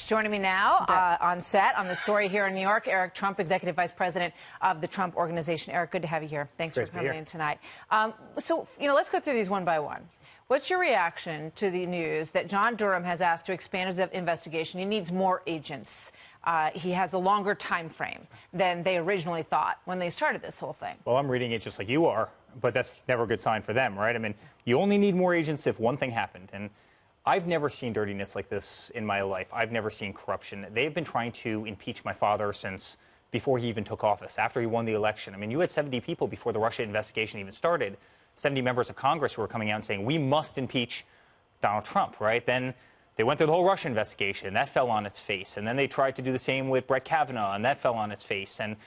joining me now on set on the story here in New York. Eric Trump, Executive Vice President of the Trump Organization. Eric, good to have you here. Thanks for coming in tonight. Let's go through these one by one. What's your reaction to the news that John Durham has asked to expand his investigation? He needs more agents. He has a longer time frame than they originally thought when they started this whole thing. Well, I'm reading it just like you are, but that's never a good sign for them, right? I mean, you only need more agents if one thing happened. And I've never seen dirtiness like this in my life. I've never seen corruption. They've been trying to impeach my father since before he even took office, after he won the election. I mean, you had 70 people before the Russia investigation even started, 70 members of Congress who were coming out and saying, we must impeach Donald Trump, right? Then they went through the whole Russia investigation. That fell on its face. And then they tried to do the same with Brett Kavanaugh, and that fell on its face. And,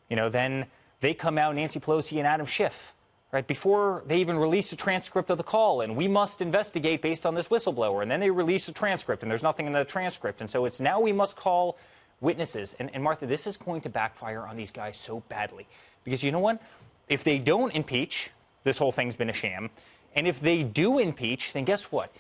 then they come out, Nancy Pelosi and Adam Schiff, right, before they even released a transcript of the call, and we must investigate based on this whistleblower. And then they release a transcript, and there's nothing in the transcript. And so it's now we must call witnesses. And Martha, this is going to backfire on these guys so badly. Because you know what? If they don't impeach, this whole thing's been a sham. And if they do impeach, then guess what?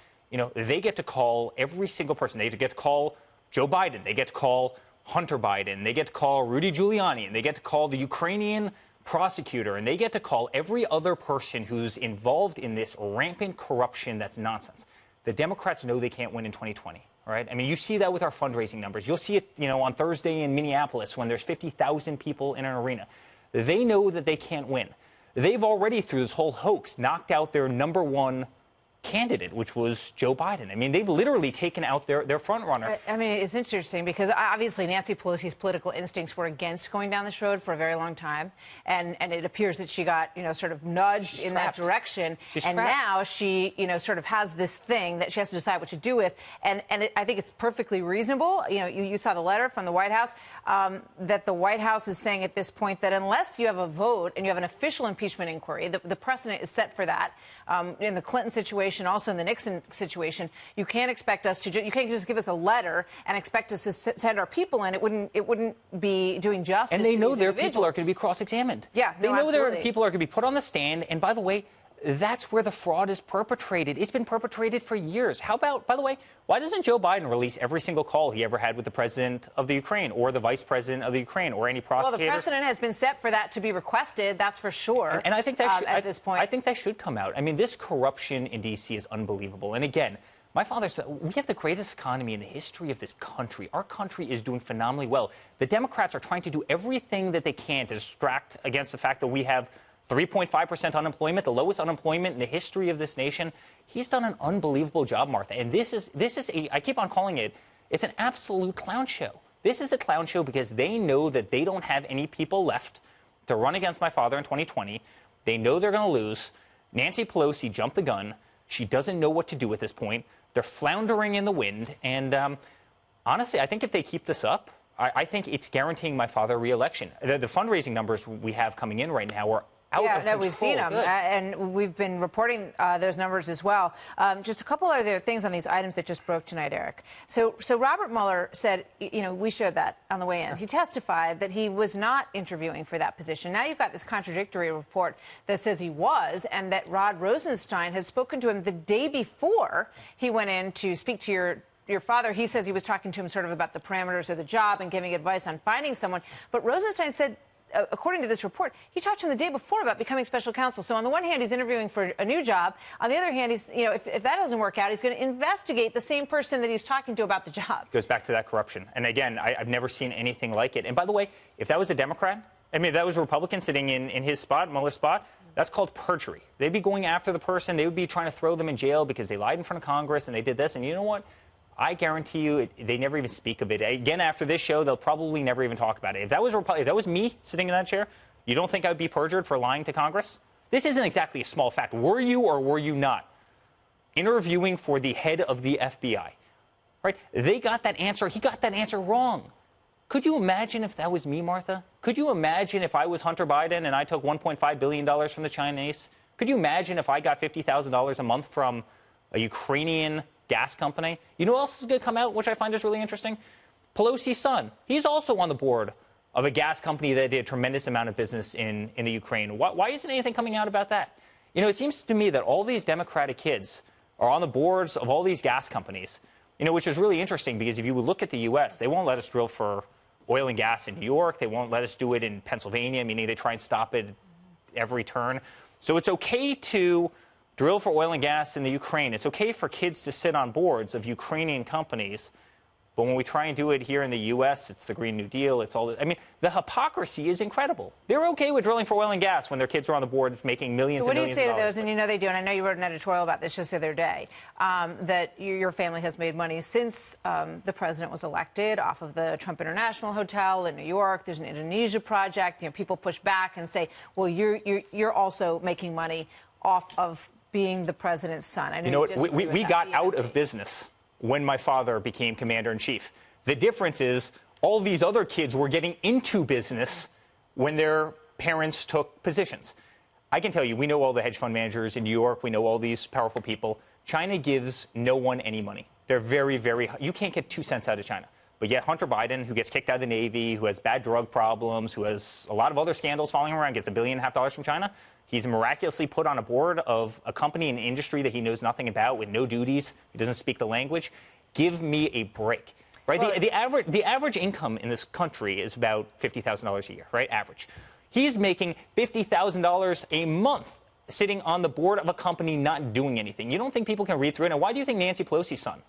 They get to call every single person. They get to call Joe Biden. They get to call Hunter Biden. They get to call Rudy Giuliani. And they get to call the Ukrainian prosecutor. And they get to call every other person who's involved in this rampant corruption that's nonsense. The Democrats know they can't win in 2020. Right? I mean, you see that with our fundraising numbers. You'll see it, on Thursday in Minneapolis when there's 50,000 people in an arena. They know that they can't win. They've already, through this whole hoax, knocked out their number one candidate, which was Joe Biden. I mean, they've literally taken out their front runner. I mean, it's interesting because obviously Nancy Pelosi's political instincts were against going down this road for a very long time. And it appears that she got, sort of nudged in that direction. And now she, sort of has this thing that she has to decide what to do with. And I think it's perfectly reasonable. You saw the letter from the White House that the White House is saying at this point that unless you have a vote and you have an official impeachment inquiry, the precedent is set for that. In the Clinton situation, also in the Nixon situation, you can't expect us to. You can't just give us a letter and expect us to send our people in. It wouldn't be doing justice. And they know their individuals. people are going to be cross-examined. Yeah, they know absolutely. their people are going to be put on the stand. And by the way, that's where the fraud is perpetrated. It's been perpetrated for years. How about, by the way, why doesn't Joe Biden release every single call he ever had with the president of the Ukraine or the vice president of the Ukraine or any prosecutor? Well, the precedent has been set for that to be requested. That's for sure. And I think that at this point, I think that should come out. I mean, this corruption in D.C. is unbelievable. And again, my father said, we have the greatest economy in the history of this country. Our country is doing phenomenally well. The Democrats are trying to do everything that they can to distract against the fact that we have 3.5% unemployment, the lowest unemployment in the history of this nation. He's done an unbelievable job, Martha. And this is I keep on calling it, it's an absolute clown show. This is a clown show because they know that they don't have any people left to run against my father in 2020. They know they're going to lose. Nancy Pelosi jumped the gun. She doesn't know what to do at this point. They're floundering in the wind. And honestly, I think if they keep this up, I think it's guaranteeing my father re-election. The fundraising numbers we have coming in right now are out of control. We've seen them, and we've been reporting those numbers as well. Just a couple other things on these items that just broke tonight, Eric. So Robert Mueller said, we showed that on the way in. He testified that he was not interviewing for that position. Now you've got this contradictory report that says he was, and that Rod Rosenstein had spoken to him the day before he went in to speak to your father. He says he was talking to him sort of about the parameters of the job and giving advice on finding someone. But Rosenstein said, according to this report, he talked to him the day before about becoming special counsel. So on the one hand, he's interviewing for a new job. On the other hand, he's, if that doesn't work out, he's going to investigate the same person that he's talking to about the job. Goes back to that corruption. And again, I've never seen anything like it. And by the way, if that was a Democrat, if that was a Republican sitting in his spot, Mueller's spot, that's called perjury. They'd be going after the person. They would be trying to throw them in jail because they lied in front of Congress and they did this. And you know what? I guarantee you, they never even speak of it. Again, after this show, they'll probably never even talk about it. If that was me sitting in that chair, you don't think I would be perjured for lying to Congress? This isn't exactly a small fact. Were you or were you not interviewing for the head of the FBI? Right? They got that answer. He got that answer wrong. Could you imagine if that was me, Martha? Could you imagine if I was Hunter Biden and I took $1.5 billion from the Chinese? Could you imagine if I got $50,000 a month from a Ukrainian gas company? You know what else is going to come out, which I find is really interesting? Pelosi's son. He's also on the board of a gas company that did a tremendous amount of business in the Ukraine. Why isn't anything coming out about that? It seems to me that all these Democratic kids are on the boards of all these gas companies. which is really interesting because if you look at the U.S., they won't let us drill for oil and gas in New York. They won't let us do it in Pennsylvania, meaning they try and stop it every turn. So it's okay to drill for oil and gas in the Ukraine. It's okay for kids to sit on boards of Ukrainian companies. But when we try and do it here in the U.S., it's the Green New Deal. It's all. I mean, the hypocrisy is incredible. They're okay with drilling for oil and gas when their kids are on the board making millions and millions of dollars. What do you say to those? And you know they do. And I know you wrote an editorial about this just the other day, that your family has made money since the president was elected off of the Trump International Hotel in New York. There's an Indonesia project. People push back and say, well, you're also making money off of being the president's son. I know we got out of business when my father became commander-in-chief. The difference is all these other kids were getting into business when their parents took positions. I can tell you, we know all the hedge fund managers in New York. We know all these powerful people. China gives no one any money. They're very, very – you can't get 2 cents out of China. But yet Hunter Biden, who gets kicked out of the Navy, who has bad drug problems, who has a lot of other scandals following him around, gets $1.5 billion from China. He's miraculously put on a board of a company, an industry that he knows nothing about with no duties. He doesn't speak the language. Give me a break, right? Well, the average income in this country is about $50,000 a year, right? Average. He's making $50,000 a month sitting on the board of a company not doing anything. You don't think people can read through it? And why do you think Nancy Pelosi's son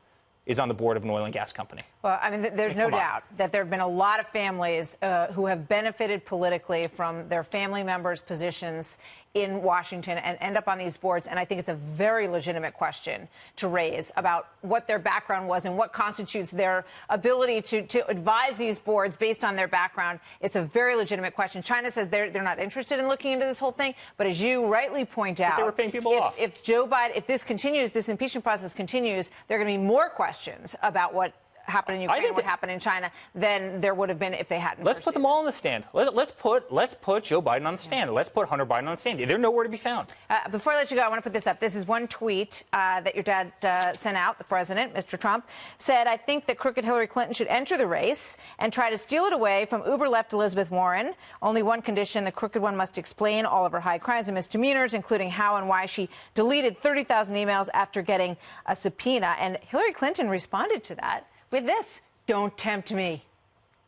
is on the board of an oil and gas company? Well, I mean, there's no doubt that there have been a lot of families who have benefited politically from their family members' positions in Washington and end up on these boards. And I think it's a very legitimate question to raise about what their background was and what constitutes their ability to advise these boards based on their background. It's a very legitimate question. China says they're not interested in looking into this whole thing. But as you rightly point out, they were paying people off. If Joe Biden, if this continues, this impeachment process continues, there are going to be more questions about what happened in Ukraine and what happened in China than there would have been if they hadn't. Let's put them all on the stand. Let's put Joe Biden on the stand. Let's put Hunter Biden on the stand. They're nowhere to be found. Before I let you go, I want to put this up. This is one tweet that your dad sent out. The president, Mr. Trump, said, "I think that crooked Hillary Clinton should enter the race and try to steal it away from uber-left Elizabeth Warren. Only one condition: the crooked one must explain all of her high crimes and misdemeanors, including how and why she deleted 30,000 emails after getting a subpoena." And Hillary Clinton responded to that with this: "Don't tempt me.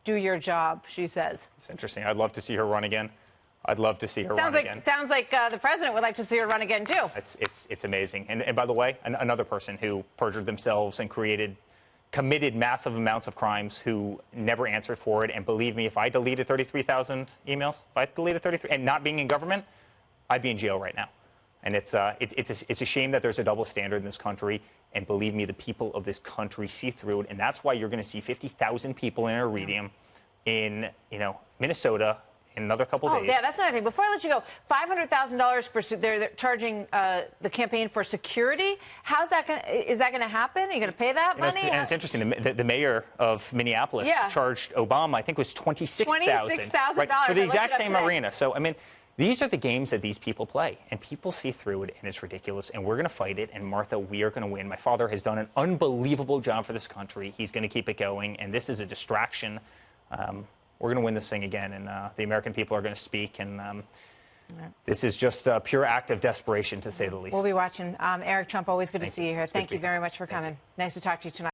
Do your job," she says. It's interesting. I'd love to see her run again. I'd love to see her run again. Sounds like the president would like to see her run again, too. It's amazing. And by the way, another person who perjured themselves and committed massive amounts of crimes who never answered for it. And believe me, if I deleted 33,000 emails, if I deleted 33, and not being in government, I'd be in jail right now. And it's a shame that there's a double standard in this country. And believe me, the people of this country see through it. And that's why you're going to see 50,000 people in Iridium in, Minnesota in another couple of days. Oh, yeah, that's another thing. Before I let you go, $500,000 for they're charging the campaign for security. Is that going to happen? Are you going to pay that money? And it's interesting. The mayor of Minneapolis charged Obama, I think it was $26,000 right, for the exact same arena. So, I mean, these are the games that these people play, and people see through it, and it's ridiculous, and we're going to fight it, and Martha, we are going to win. My father has done an unbelievable job for this country. He's going to keep it going, and this is a distraction. We're going to win this thing again, and the American people are going to speak, and this is just a pure act of desperation, to say the least. We'll be watching. Eric Trump, always good to see you here. Thank you very much for coming. Nice to talk to you tonight.